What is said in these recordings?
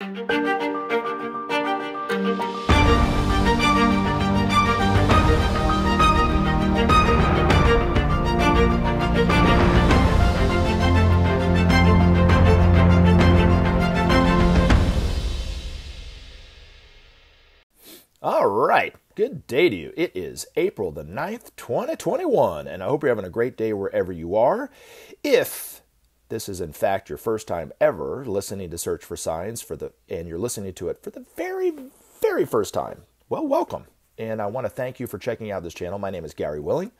All right, good day to you. It is April the 9th, 2021, and I hope you're having a great day wherever you are. If this is in fact your first time ever listening to Search for Signs and you're listening to it for the very, very first time, well, welcome. And I want to thank you for checking out this channel. My name is Gary Willing.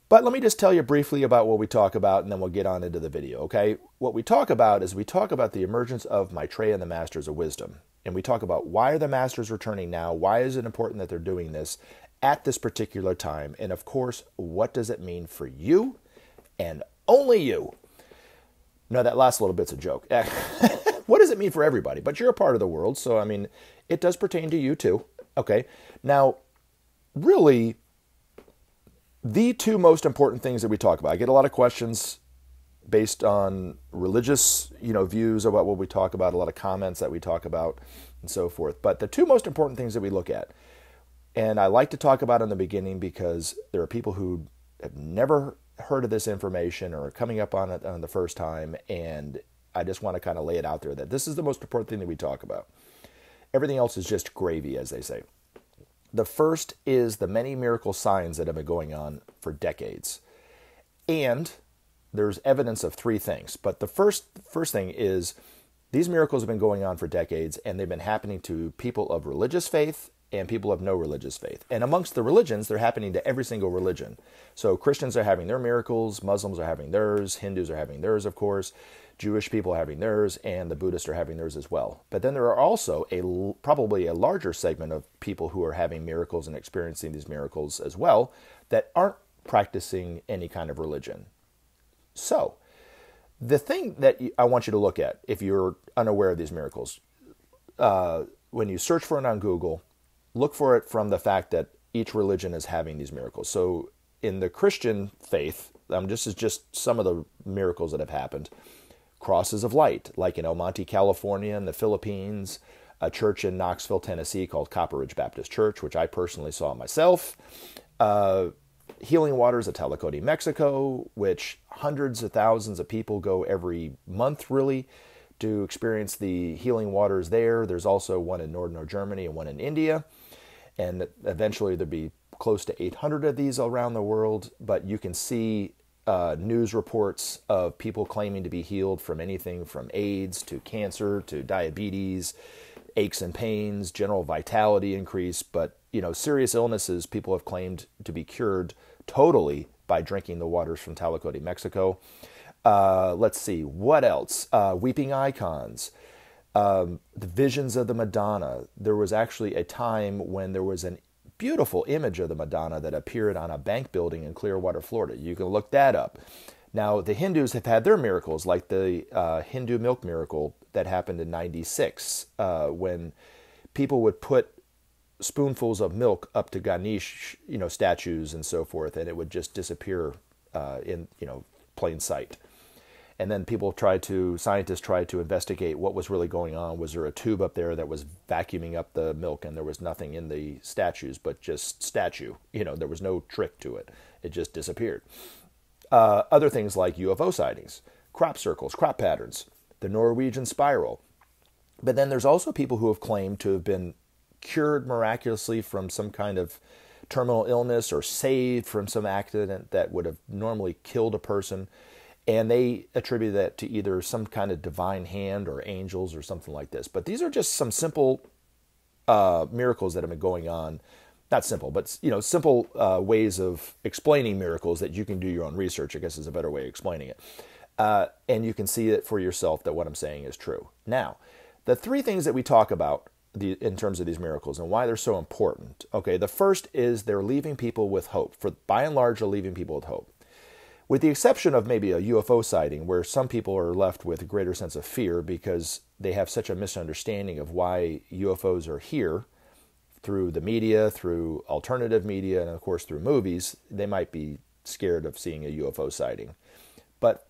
But let me just tell you briefly about what we talk about, and then we'll get on into the video, okay? What we talk about is we talk about the emergence of Maitreya and the Masters of Wisdom. And we talk about why are the Masters returning now? Why is it important that they're doing this at this particular time? And of course, what does it mean for you and only you? No, that last little bit's a joke. What does it mean for everybody? But you're a part of the world, so I mean, it does pertain to you too. Okay, now, really, the two most important things that we talk about, I get a lot of questions based on religious, views about what we talk about, a lot of comments that we talk about and so forth. But the two most important things that we look at, and I like to talk about in the beginning because there are people who have never heard of this information or are coming up on it on the first time, and I just want to kind of lay it out there that this is the most important thing that we talk about. Everything else is just gravy, as they say. The first is the many miracle signs that have been going on for decades. And there's evidence of three things. But the first thing is these miracles have been going on for decades, and they've been happening to people of religious faith and people of no religious faith. And amongst the religions, they're happening to every single religion. So Christians are having their miracles, Muslims are having theirs, Hindus are having theirs, of course, Jewish people are having theirs, and the Buddhists are having theirs as well. But then there are also probably a larger segment of people who are having miracles and experiencing these miracles as well that aren't practicing any kind of religion. So, the thing that I want you to look at, if you're unaware of these miracles, when you search for it on Google, look for it from the fact that each religion is having these miracles. So, in the Christian faith, this is just some of the miracles that have happened. Crosses of light, like in El Monte, California, in the Philippines, a church in Knoxville, Tennessee called Copper Ridge Baptist Church, which I personally saw myself. Healing waters of Tlacote, Mexico, which hundreds of thousands of people go every month, really, to experience the healing waters there. There's also one in northern Germany and one in India. And eventually there'll be close to 800 of these around the world. But you can see news reports of people claiming to be healed from anything from AIDS to cancer to diabetes, aches and pains, general vitality increase. But, serious illnesses people have claimed to be cured totally by drinking the waters from Tlacote, Mexico. Let's see, what else? Weeping icons, the visions of the Madonna. There was actually a time when there was a beautiful image of the Madonna that appeared on a bank building in Clearwater, Florida. You can look that up. Now, the Hindus have had their miracles, like the Hindu milk miracle that happened in 96, when people would put spoonfuls of milk up to Ganesh, statues and so forth, and it would just disappear in, plain sight. And then scientists tried to investigate what was really going on. Was there a tube up there that was vacuuming up the milk, and there was nothing in the statues but just statue? There was no trick to it. It just disappeared. Other things like UFO sightings, crop circles, crop patterns, the Norwegian spiral. But then there's also people who have claimed to have been cured miraculously from some kind of terminal illness or saved from some accident that would have normally killed a person. And they attribute that to either some kind of divine hand or angels or something like this. But these are just some simple miracles that have been going on. Not simple, but simple ways of explaining miracles that you can do your own research, I guess is a better way of explaining it. And you can see it for yourself that what I'm saying is true. Now, the three things that we talk about in terms of these miracles and why they're so important. Okay, the first is they're leaving people with hope. By and large, they're leaving people with hope. With the exception of maybe a UFO sighting, where some people are left with a greater sense of fear because they have such a misunderstanding of why UFOs are here through the media, through alternative media, and of course through movies. They might be scared of seeing a UFO sighting. But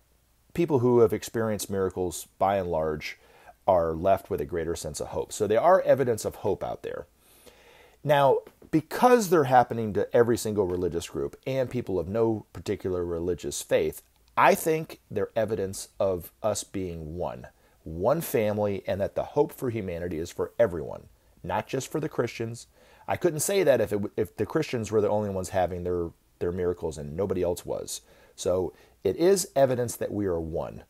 people who have experienced miracles, by and large, are left with a greater sense of hope. So there are evidence of hope out there. Now, because they're happening to every single religious group and people of no particular religious faith, I think they're evidence of us being one family, and that the hope for humanity is for everyone, not just for the Christians. I couldn't say that if the Christians were the only ones having their miracles and nobody else was. So it is evidence that we are one.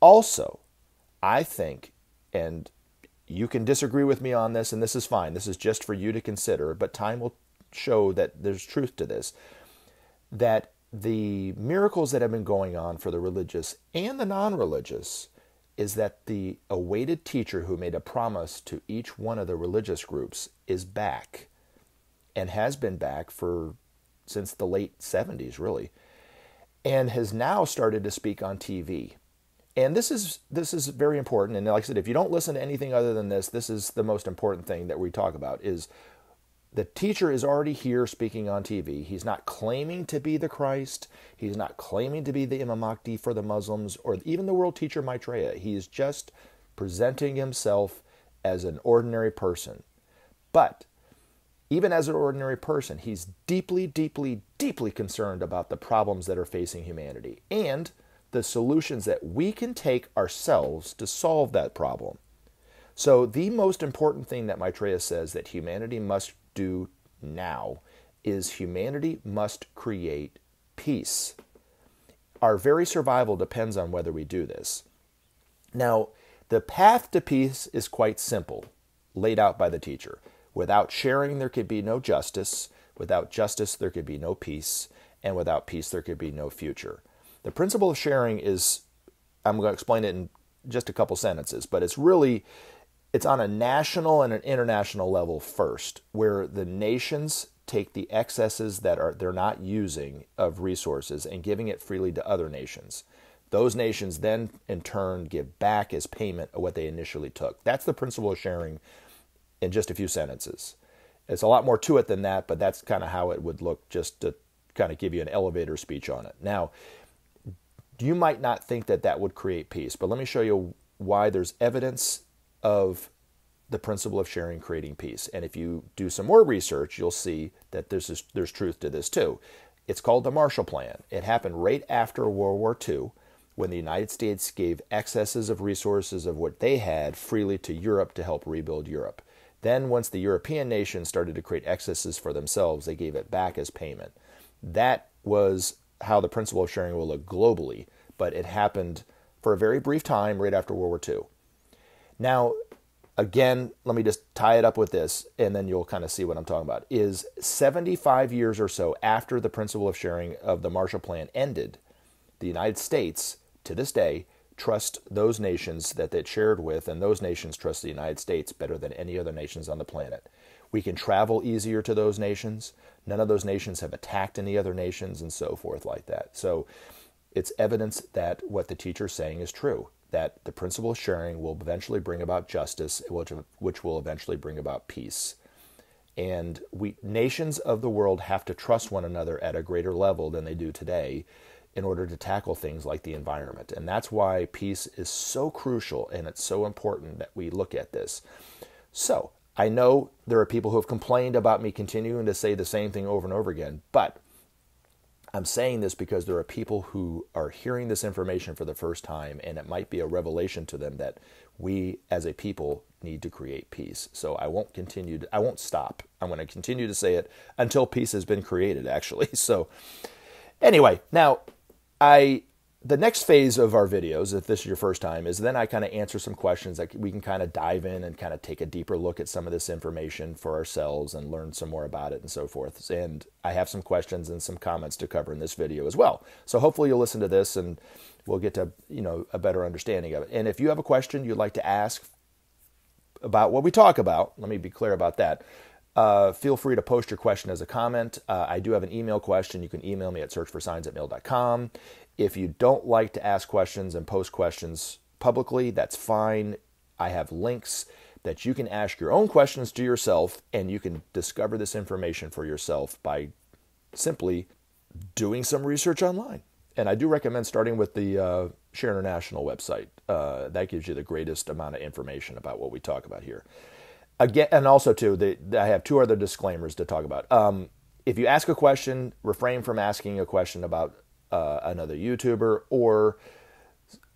Also, I think, and you can disagree with me on this, and this is fine. This is just for you to consider, but time will show that there's truth to this, that the miracles that have been going on for the religious and the non-religious is that the awaited teacher who made a promise to each one of the religious groups is back, and has been back since the late 70s, really, and has now started to speak on TV. And this is very important. And like I said, if you don't listen to anything other than this, this is the most important thing that we talk about, is the teacher is already here speaking on TV. He's not claiming to be the Christ. He's not claiming to be the Imam Mahdi for the Muslims or even the world teacher Maitreya. He is just presenting himself as an ordinary person. But even as an ordinary person, he's deeply, deeply, deeply concerned about the problems that are facing humanity and the solutions that we can take ourselves to solve that problem. So the most important thing that Maitreya says that humanity must do now is humanity must create peace. Our very survival depends on whether we do this. Now, the path to peace is quite simple, laid out by the teacher. Without sharing, there could be no justice. Without justice, there could be no peace. And without peace, there could be no future. The principle of sharing is, I'm going to explain it in just a couple sentences, but it's on a national and an international level first, where the nations take the excesses that they're not using of resources and giving it freely to other nations. Those nations then, in turn, give back as payment of what they initially took. That's the principle of sharing in just a few sentences. It's a lot more to it than that, but that's kind of how it would look, just to kind of give you an elevator speech on it. Now, you might not think that that would create peace, but let me show you why there's evidence of the principle of sharing creating peace. And if you do some more research, you'll see that there's truth to this too. It's called the Marshall Plan. It happened right after World War II, when the United States gave excesses of resources of what they had freely to Europe to help rebuild Europe. Then once the European nations started to create excesses for themselves, they gave it back as payment. That was how the principle of sharing will look globally, but it happened for a very brief time right after World War II. Now, again, let me just tie it up with this, and then you'll kind of see what I'm talking about, is 75 years or so after the principle of sharing of the Marshall Plan ended, the United States, to this day, trust those nations that it shared with, and those nations trust the United States better than any other nations on the planet. We can travel easier to those nations. None of those nations have attacked any other nations, and so forth like that. So it's evidence that what the teacher is saying is true, that the principle of sharing will eventually bring about justice, which will eventually bring about peace. And nations of the world have to trust one another at a greater level than they do today in order to tackle things like the environment. And that's why peace is so crucial, and it's so important that we look at this. So I know there are people who have complained about me continuing to say the same thing over and over again, but I'm saying this because there are people who are hearing this information for the first time, and it might be a revelation to them that we as a people need to create peace. So I won't stop. I'm going to continue to say it until peace has been created, actually. So anyway, now the next phase of our videos, if this is your first time, is then I kind of answer some questions that we can kind of dive in and kind of take a deeper look at some of this information for ourselves and learn some more about it and so forth. And I have some questions and some comments to cover in this video as well. So hopefully you'll listen to this and we'll get to, a better understanding of it. And if you have a question you'd like to ask about what we talk about, let me be clear about that. Feel free to post your question as a comment. I do have an email question. You can email me at searchforsigns@mail.com. If you don't like to ask questions and post questions publicly, that's fine. I have links that you can ask your own questions to yourself, and you can discover this information for yourself by simply doing some research online. And I do recommend starting with the Share International website. that gives you the greatest amount of information about what we talk about here. Again, and also too, I have two other disclaimers to talk about. If you ask a question, refrain from asking a question about another YouTuber or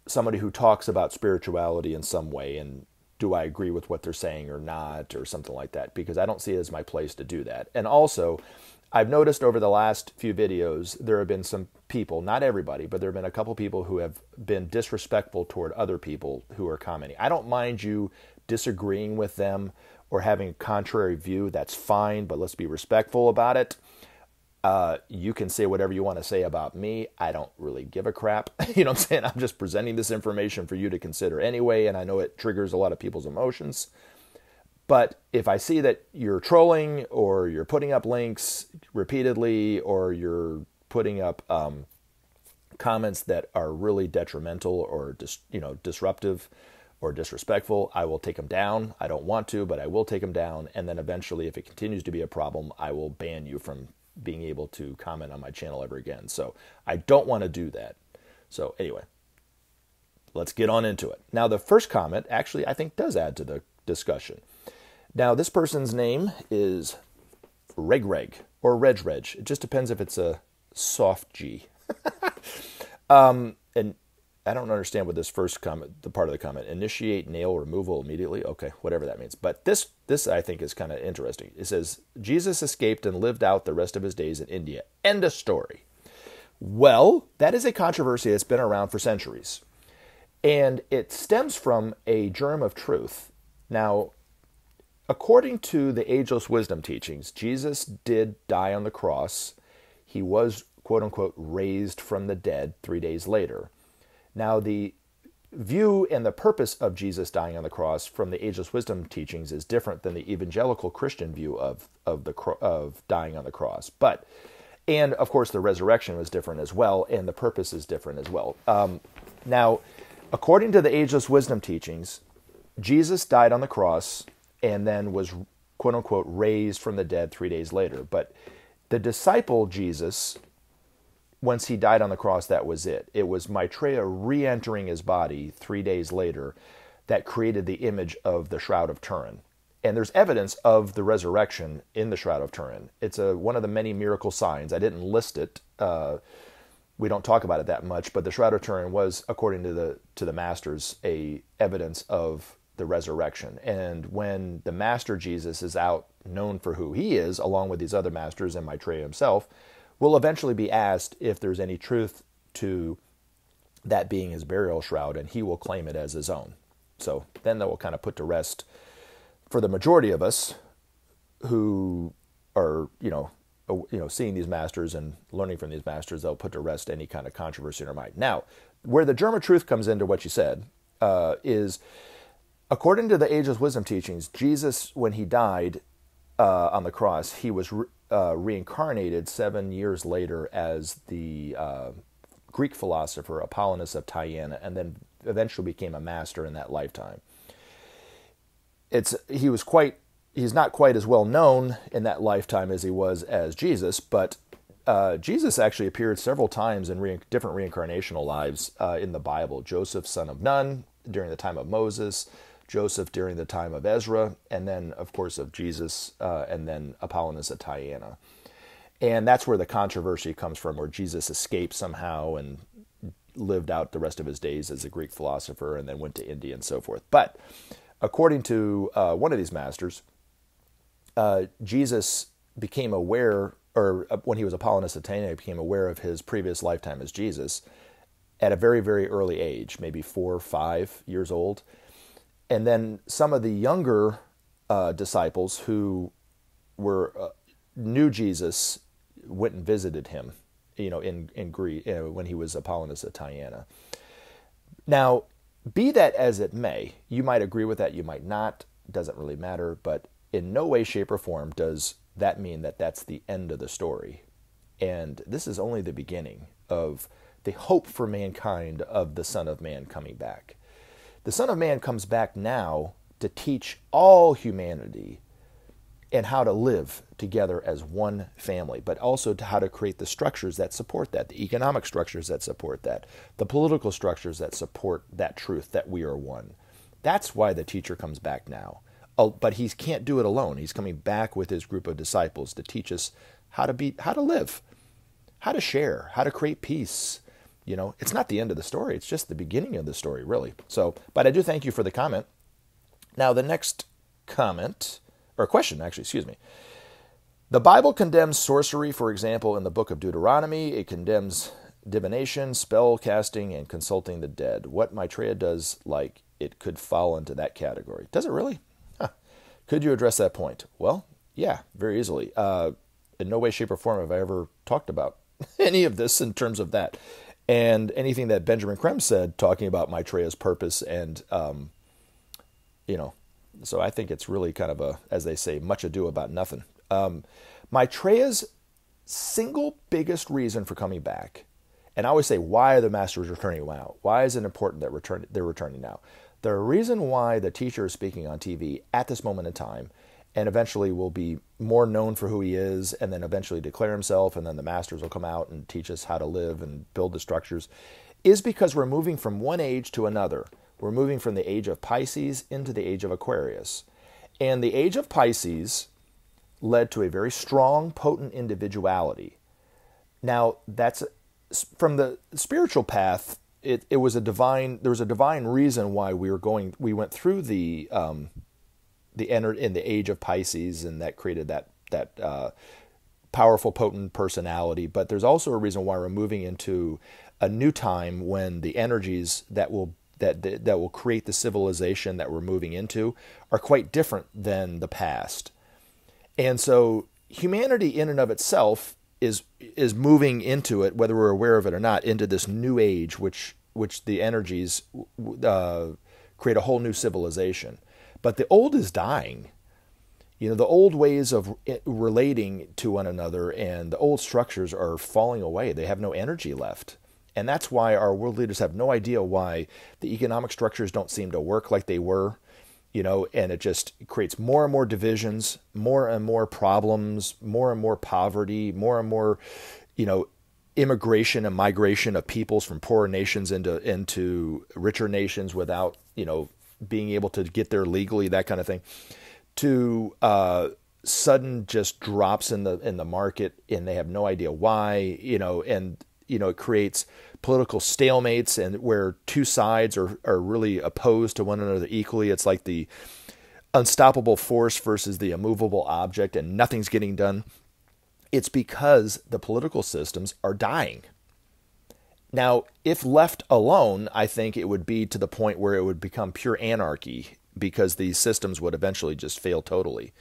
somebody who talks about spirituality in some way, and do I agree with what they're saying or not, or something like that, because I don't see it as my place to do that. And also, I've noticed over the last few videos, there have been some people, not everybody, but there have been a couple people who have been disrespectful toward other people who are commenting. I don't mind you disagreeing with them or having a contrary view. That's fine, but let's be respectful about it. You can say whatever you want to say about me. I don't really give a crap. You know what I'm saying? I'm just presenting this information for you to consider anyway, and I know it triggers a lot of people's emotions. But if I see that you're trolling, or you're putting up links repeatedly, or you're putting up comments that are really detrimental or disruptive or disrespectful, I will take them down. I don't want to, but I will take them down. And then eventually, if it continues to be a problem, I will ban you from being able to comment on my channel ever again. So I don't want to do that. So anyway, let's get on into it. Now, the first comment actually, I think, does add to the discussion. Now, this person's name is Reg or Reg. It just depends if it's a soft G. And I don't understand what this first comment, the part of the comment, initiate nail removal immediately. Okay, whatever that means. But this I think is kind of interesting. It says, Jesus escaped and lived out the rest of his days in India. End of story. Well, that is a controversy that's been around for centuries. And it stems from a germ of truth. Now, according to the ageless wisdom teachings, Jesus did die on the cross. He was, quote unquote, raised from the dead 3 days later. Now, the view and the purpose of Jesus dying on the cross from the ageless wisdom teachings is different than the evangelical Christian view of dying on the cross. And of course, the resurrection was different as well, and the purpose is different as well. Now, according to the ageless wisdom teachings, Jesus died on the cross and then was, quote unquote, raised from the dead 3 days later. But the disciple Jesus, once he died on the cross, that was it. It was Maitreya re-entering his body 3 days later that created the image of the Shroud of Turin. And there's evidence of the resurrection in the Shroud of Turin. It's one of the many miracle signs. I didn't list it. We don't talk about it that much, but the Shroud of Turin was, according to the masters, a evidence of the resurrection. And when the master Jesus is out, known for who he is, along with these other masters and Maitreya himself, will eventually be asked if there's any truth to that being his burial shroud, and he will claim it as his own. So then that will kind of put to rest, for the majority of us who are, seeing these masters and learning from these masters, they'll put to rest any kind of controversy in our mind. Now, where the germ of truth comes into what you said is, according to the ageless wisdom teachings, Jesus, when he died on the cross, he was reincarnated 7 years later as the Greek philosopher Apollonius of Tyana, and then eventually became a master in that lifetime. He's not quite as well known in that lifetime as he was as Jesus, but Jesus actually appeared several times in different reincarnational lives in the Bible. Joseph, son of Nun, during the time of Moses, Joseph during the time of Ezra, and then, of course, of Jesus, and then Apollonius of Tyana. And that's where the controversy comes from, where Jesus escaped somehow and lived out the rest of his days as a Greek philosopher and then went to India and so forth. But according to one of these masters, Jesus became aware, or when he was Apollonius of Tyana, he became aware of his previous lifetime as Jesus at a very, very early age, maybe 4 or 5 years old. And then some of the younger disciples who knew Jesus went and visited him, in Greece, when he was Apollonius of Tyana. Now, be that as it may, you might agree with that, you might not, doesn't really matter, but in no way, shape, or form does that mean that that's the end of the story. And this is only the beginning of the hope for mankind of the Son of Man coming back. The Son of Man comes back now to teach all humanity and how to live together as one family, but also to how to create the structures that support that, the economic structures that support that, the political structures that support that truth that we are one. That's why the teacher comes back now. Oh, but he can't do it alone. He's coming back with his group of disciples to teach us how to live, how to share, how to create peace. It's not the end of the story. It's just the beginning of the story, really. So, but I do thank you for the comment. Now, the next comment, or question, actually, excuse me. The Bible condemns sorcery, for example, in the book of Deuteronomy. It condemns divination, spell casting, and consulting the dead. What Maitreya does, it could fall into that category. Does it really? Huh. Could you address that point? Well, yeah, very easily. In no way, shape, or form have I ever talked about any of this in terms of that. And anything that Benjamin Creme said, talking about Maitreya's purpose and, so I think it's really kind of as they say, much ado about nothing. Maitreya's single biggest reason for coming back, and I always say, why are the masters returning now? Why is it important that they're returning now? The reason why the teacher is speaking on TV at this moment in time, and eventually will be more known for who he is, and then eventually declare himself, and then the masters will come out and teach us how to live and build the structures, is because we're moving from one age to another. We're moving from the age of Pisces into the age of Aquarius. And the age of Pisces led to a very strong, potent individuality. Now, that's from the spiritual path. There was a divine reason why we went through the in the age of Pisces, and that created that powerful, potent personality. But there's also a reason why we're moving into a new time when the energies that will create the civilization that we're moving into are quite different than the past. And so humanity in and of itself is moving into it, whether we're aware of it or not, into this new age, which the energies create a whole new civilization. But the old is dying. The old ways of relating to one another and the old structures are falling away. They have no energy left. And that's why our world leaders have no idea why the economic structures don't seem to work like they were, and it just creates more and more divisions, more and more problems, more and more poverty, more and more, immigration and migration of peoples from poorer nations into richer nations without, being able to get there legally, that kind of thing, to sudden just drops in the market, and they have no idea why, and it creates political stalemates, and where two sides are really opposed to one another equally. It's like the unstoppable force versus the immovable object, and nothing's getting done. It's because the political systems are dying. Now, if left alone, I think it would be to the point where it would become pure anarchy, because these systems would eventually just fail totally.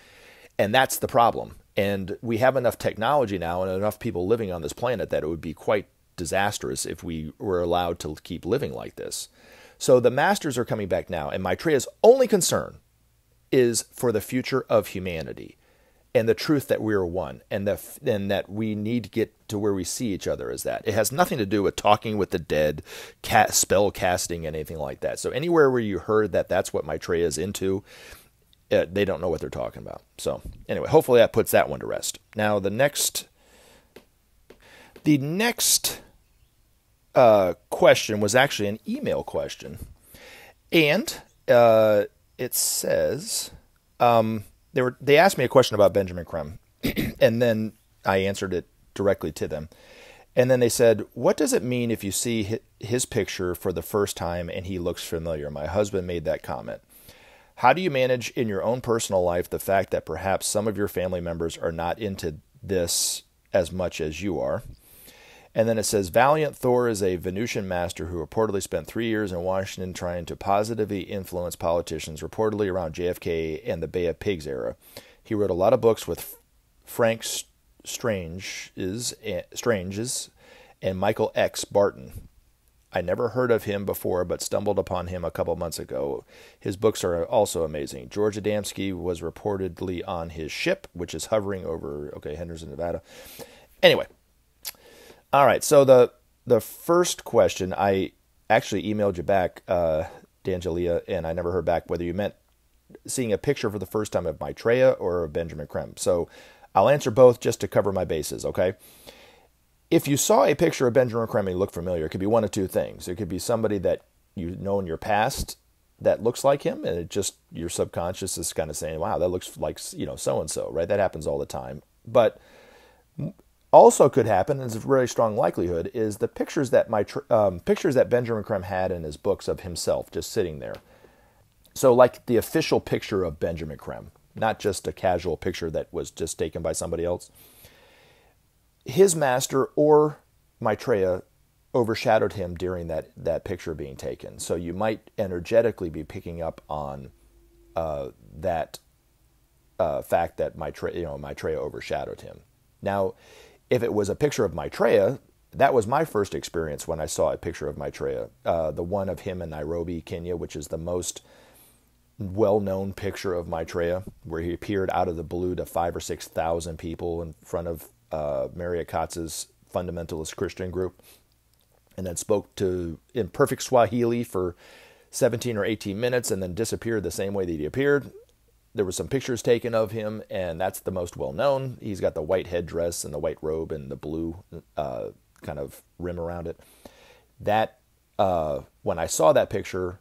And that's the problem. And we have enough technology now and enough people living on this planet that it would be quite disastrous if we were allowed to keep living like this. So the masters are coming back now, and Maitreya's only concern is for the future of humanity and the truth that we are one, and that we need to get to where we see each other as that. It has nothing to do with talking with the dead, spell casting, and anything like that. So anywhere where you heard that that's what Maitreya is into, they don't know what they're talking about. So anyway, hopefully that puts that one to rest. Now the next question was actually an email question, and it says they asked me a question about Benjamin Creme, and then I answered it directly to them. And then they said, "What does it mean if you see his picture for the first time and he looks familiar?" My husband made that comment. How do you manage in your own personal life the fact that perhaps some of your family members are not into this as much as you are? And then it says, Valiant Thor is a Venusian master who reportedly spent 3 years in Washington trying to positively influence politicians, reportedly around JFK and the Bay of Pigs era. He wrote a lot of books with Frank Strange's and Michael X. Barton. I never heard of him before, but stumbled upon him a couple months ago. His books are also amazing. George Adamski was reportedly on his ship, which is hovering over, Henderson, Nevada. Anyway. All right, so the first question, I actually emailed you back, D'Angelia, and I never heard back whether you meant seeing a picture for the first time of Maitreya or of Benjamin Creme? So I'll answer both just to cover my bases, okay? If you saw a picture of Benjamin Creme and you look familiar, it could be one of two things. It could be somebody that you know in your past that looks like him, and it just, your subconscious is kind of saying, wow, that looks like, so-and-so, right? That happens all the time. But also could happen, and it's a very strong likelihood, is the pictures that Benjamin Creme had in his books of himself just sitting there. So like the official picture of Benjamin Creme, not just a casual picture that was just taken by somebody else. His master or Maitreya overshadowed him during that picture being taken. So you might energetically be picking up on that fact that Maitreya overshadowed him. Now, if it was a picture of Maitreya, that was my first experience when I saw a picture of Maitreya. The one of him in Nairobi, Kenya, which is the most well-known picture of Maitreya, where he appeared out of the blue to 5,000 or 6,000 people in front of Maria Katz's fundamentalist Christian group, and then spoke in perfect Swahili for 17 or 18 minutes and then disappeared the same way that he appeared. There were some pictures taken of him, and that's the most well-known. He's got the white headdress and the white robe and the blue kind of rim around it. That, when I saw that picture,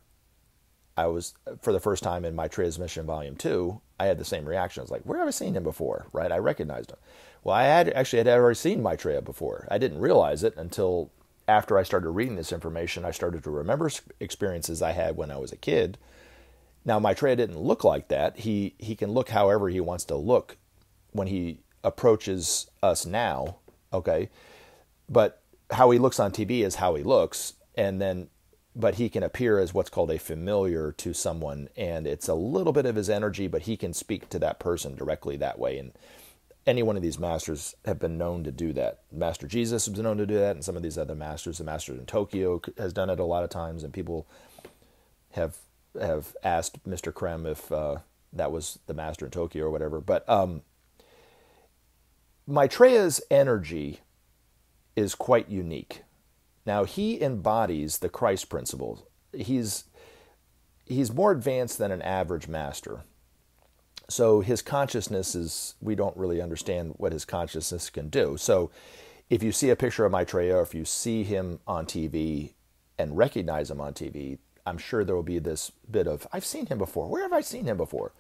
I was, for the first time in Maitreya's Mission Volume 2, I had the same reaction. I was like, where have I seen him before, right? I recognized him. Well, I had already seen Maitreya before. I didn't realize it until after I started reading this information. I started to remember experiences I had when I was a kid. Now, Maitreya didn't look like that. He can look however he wants to look when he approaches us now, okay? But how he looks on TV is how he looks, but he can appear as what's called a familiar to someone, and it's a little bit of his energy, but he can speak to that person directly that way. And any one of these masters have been known to do that. Master Jesus has been known to do that, and some of these other masters, the master in Tokyo has done it a lot of times, and people have asked Mr. Creme if that was the master in Tokyo or whatever. But Maitreya's energy is quite unique. Now, he embodies the Christ principle. He's more advanced than an average master. So his consciousness is, we don't really understand what his consciousness can do. So if you see a picture of Maitreya, or if you see him on TV and recognize him on TV, I'm sure there will be this bit of, I've seen him before. Where have I seen him before?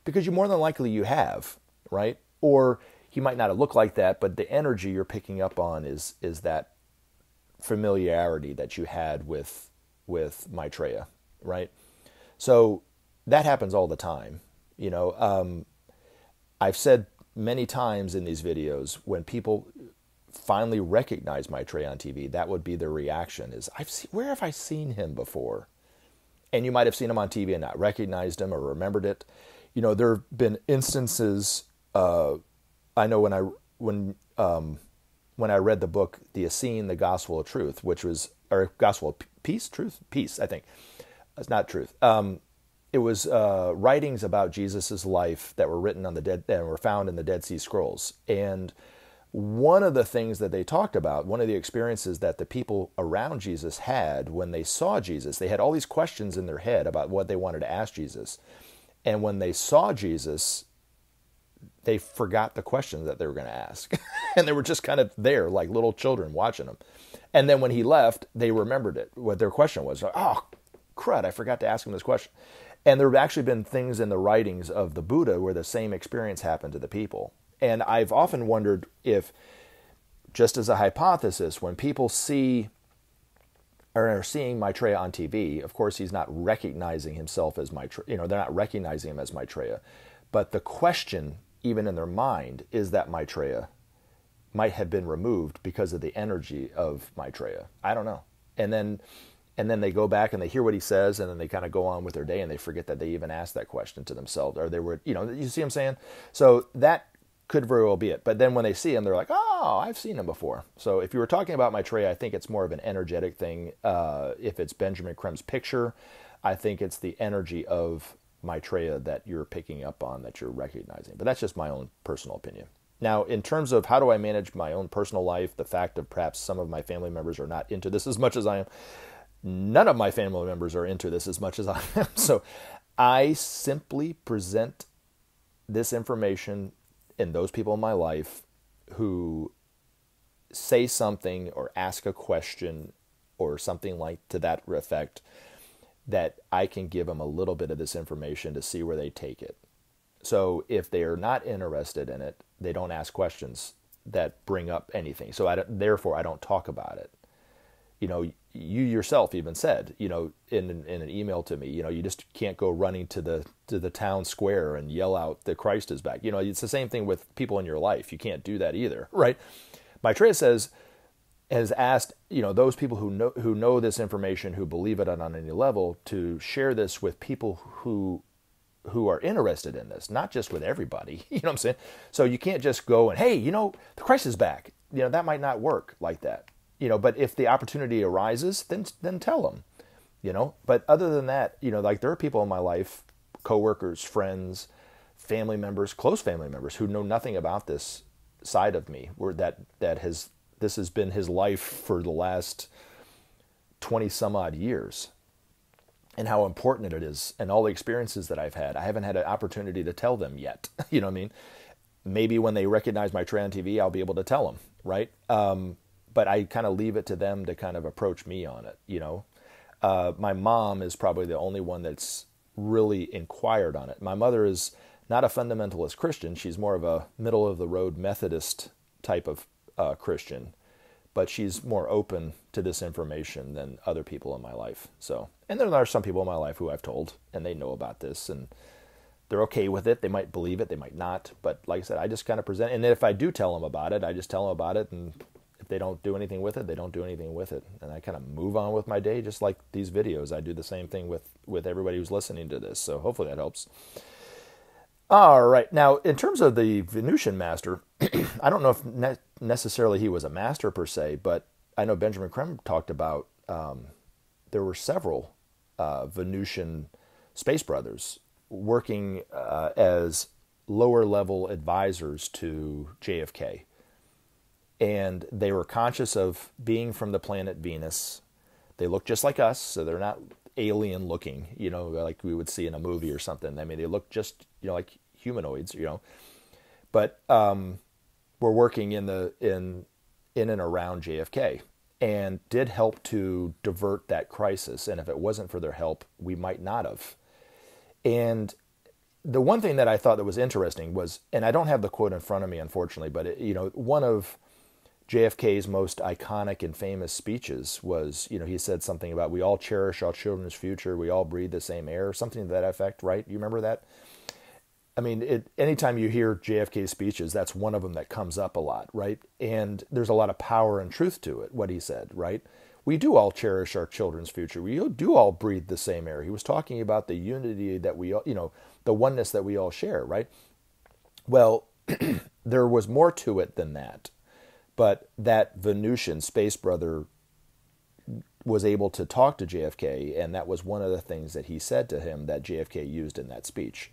Because more than likely you have, right? Or he might not have looked like that, but the energy you're picking up on is that familiarity that you had with Maitreya, right? So that happens all the time. I've said many times in these videos, when people finally recognize Maitreya on TV, that would be their reaction is, where have I seen him before? And you might have seen him on TV and not recognized him or remembered it. There have been instances, I know when I read the book, The Essene, The Gospel of Truth, or Gospel of Peace, Peace, I think. It's not truth. It was writings about Jesus' life that were written on and were found in the Dead Sea Scrolls. And one of the things that they talked about, one of the experiences that the people around Jesus had when they saw Jesus, they had all these questions in their head about what they wanted to ask Jesus. And when they saw Jesus, they forgot the questions that they were going to ask. And they were just kind of there like little children watching him. And then when he left, they remembered it, what their question was. Like, oh, crud, I forgot to ask him this question. And there have actually been things in the writings of the Buddha where the same experience happened to the people. And I've often wondered if, just as a hypothesis, when people see or are seeing Maitreya on TV, of course he's not recognizing himself as Maitreya, they're not recognizing him as Maitreya. But the question, even in their mind, is that Maitreya might have been removed because of the energy of Maitreya. I don't know. And then they go back and they hear what he says, and then they kind of go on with their day and they forget that they even asked that question to themselves, or they were, you see what I'm saying? So that could very well be it. But then when they see him, they're like, oh, I've seen him before. So if you were talking about Maitreya, I think it's more of an energetic thing. If it's Benjamin Creme's picture, I think it's the energy of Maitreya that you're picking up on, that you're recognizing. But that's just my own personal opinion. Now, in terms of how do I manage my own personal life, the fact of perhaps some of my family members are not into this as much as I am, none of my family members are into this as much as I am. So I simply present this information and those people in my life who say something or ask a question or something like to that effect, that I can give them a little bit of this information to see where they take it. So if they are not interested in it, they don't ask questions that bring up anything. So therefore I don't talk about it. You know, you yourself even said, you know, in an email to me, you know, you just can't go running to the town square and yell out that Christ is back. You know, it's the same thing with people in your life. You can't do that either, right? Maitreya has asked, you know, those people who know this information, who believe it on any level, to share this with people who are interested in this, not just with everybody. You know what I'm saying? So you can't just go and, hey, you know, the Christ is back. You know, that might not work like that. You know, but if the opportunity arises, then tell them. You know, but other than that, you know, like there are people in my life, coworkers, friends, family members, close family members, who know nothing about this side of me, where this has been his life for the last 20 some odd years, and how important it is, and all the experiences that I've had. I haven't had an opportunity to tell them yet. You know what I mean? Maybe when they recognize Maitreya on TV, I'll be able to tell them, right? But I kind of leave it to them to kind of approach me on it, you know? My mom is probably the only one that's really inquired on it. My mother is not a fundamentalist Christian. She's more of a middle-of-the-road Methodist type of Christian. But she's more open to this information than other people in my life. So, and there are some people in my life who I've told, and they know about this, and they're okay with it. They might believe it, they might not. But like I said, I just kind of present. And if I do tell them about it, I just tell them about it. And if they don't do anything with it, they don't do anything with it. And I kind of move on with my day, just like these videos. I do the same thing with everybody who's listening to this. So hopefully that helps. All right. Now, in terms of the Venusian master, I don't know if necessarily he was a master per se, but I know Benjamin Creme talked about there were several Venusian space brothers working as lower-level advisors to JFK. And they were conscious of being from the planet Venus. They look just like us, so they're not alien-looking, you know, like we would see in a movie or something. I mean, they look just, you know, like humanoids, you know. But were working in and around JFK, and did help to divert that crisis. And if it wasn't for their help, we might not have. And the one thing that I thought that was interesting was, and I don't have the quote in front of me, unfortunately, but you know, one of JFK's most iconic and famous speeches was, you know, he said something about, we all cherish our children's future, we all breathe the same air, something to that effect, right? You remember that? I mean, anytime you hear JFK's speeches, that's one of them that comes up a lot, right? And there's a lot of power and truth to it, what he said, right? We do all cherish our children's future. We do all breathe the same air. He was talking about the unity that we all, you know, the oneness that we all share, right? Well, there was more to it than that. But that Venusian space brother was able to talk to JFK, and that was one of the things that he said to him that JFK used in that speech.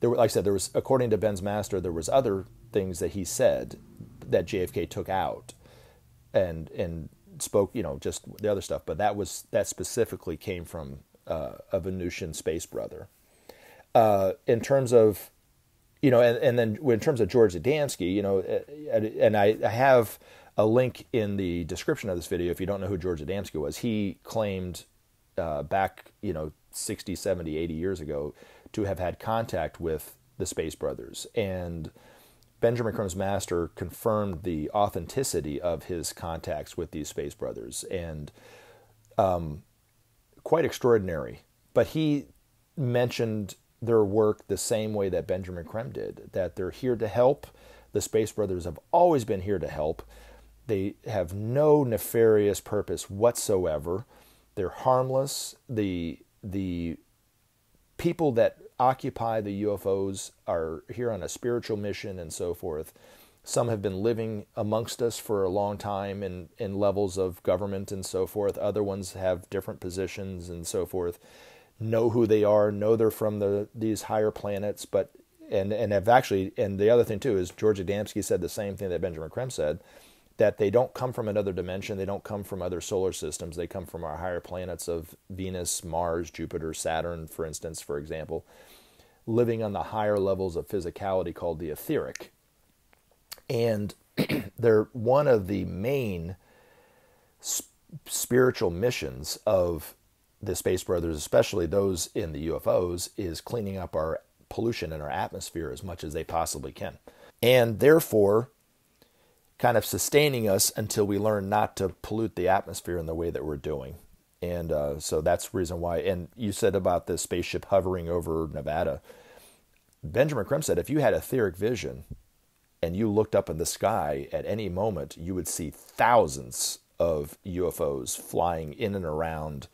There were, like I said, there was, according to Ben's master, there was other things that he said that JFK took out and spoke, you know, just the other stuff. But that specifically came from a Venusian space brother. In terms of, you know, and then in terms of George Adamski, you know, and I have a link in the description of this video. If you don't know who George Adamski was, he claimed back, you know, 60, 70, 80 years ago to have had contact with the Space Brothers. And Benjamin Creme's master confirmed the authenticity of his contacts with these Space Brothers. And quite extraordinary. But he mentioned their work the same way that Benjamin Creme did, that they're here to help. The Space Brothers have always been here to help. They have no nefarious purpose whatsoever. They're harmless. The people that occupy the UFOs are here on a spiritual mission and so forth. Some have been living amongst us for a long time in levels of government and so forth. Other ones have different positions and so forth. Know who they are, know they're from these higher planets, and have actually, and the other thing too is George Adamski said the same thing that Benjamin Creme said, that they don't come from another dimension. They don't come from other solar systems. They come from our higher planets of Venus, Mars, Jupiter, Saturn, for instance, for example, living on the higher levels of physicality called the etheric. And they're one of the main spiritual missions of the Space Brothers, especially those in the UFOs, is cleaning up our pollution in our atmosphere as much as they possibly can. And therefore, kind of sustaining us until we learn not to pollute the atmosphere in the way that we're doing. And so that's the reason why. And you said about the spaceship hovering over Nevada. Benjamin Creme said if you had etheric vision and you looked up in the sky at any moment, you would see thousands of UFOs flying in and around,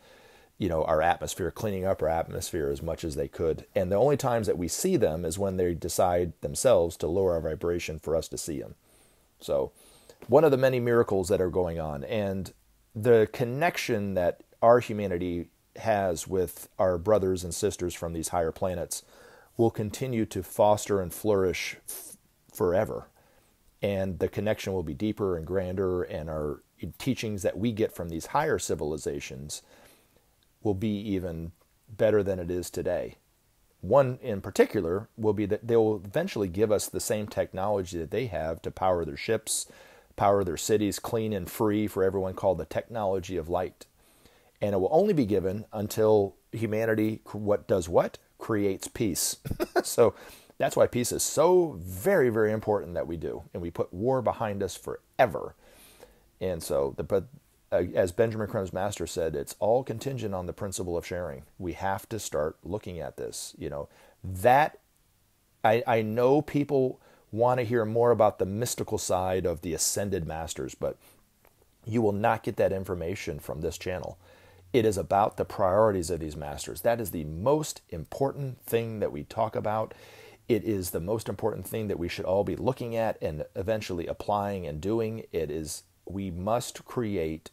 our atmosphere, cleaning up our atmosphere as much as they could. And the only times that we see them is when they decide themselves to lower our vibration for us to see them. So one of the many miracles that are going on, and the connection that our humanity has with our brothers and sisters from these higher planets will continue to foster and flourish forever. And the connection will be deeper and grander, and our teachings that we get from these higher civilizations will be even better than it is today. One in particular will be that they will eventually give us the same technology that they have to power their ships, power their cities clean and free for everyone, called the technology of light. And it will only be given until humanity creates peace. So that's why peace is so very, very important that we do. And we put war behind us forever. And so, as Benjamin Creme's master said, it's all contingent on the principle of sharing. We have to start looking at this. That I know people want to hear more about the mystical side of the ascended masters, but you will not get that information from this channel. It is about the priorities of these masters. That is the most important thing that we talk about. It is the most important thing that we should all be looking at and eventually applying and doing. We must create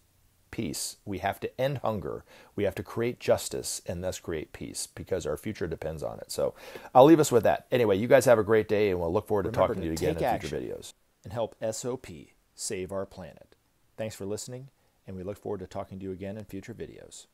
peace. We have to end hunger. We have to create justice and thus create peace, because our future depends on it. So I'll leave us with that. Anyway, you guys have a great day, and we'll look forward to talking to you again in future videos. And help SOP save our planet. Thanks for listening, and we look forward to talking to you again in future videos.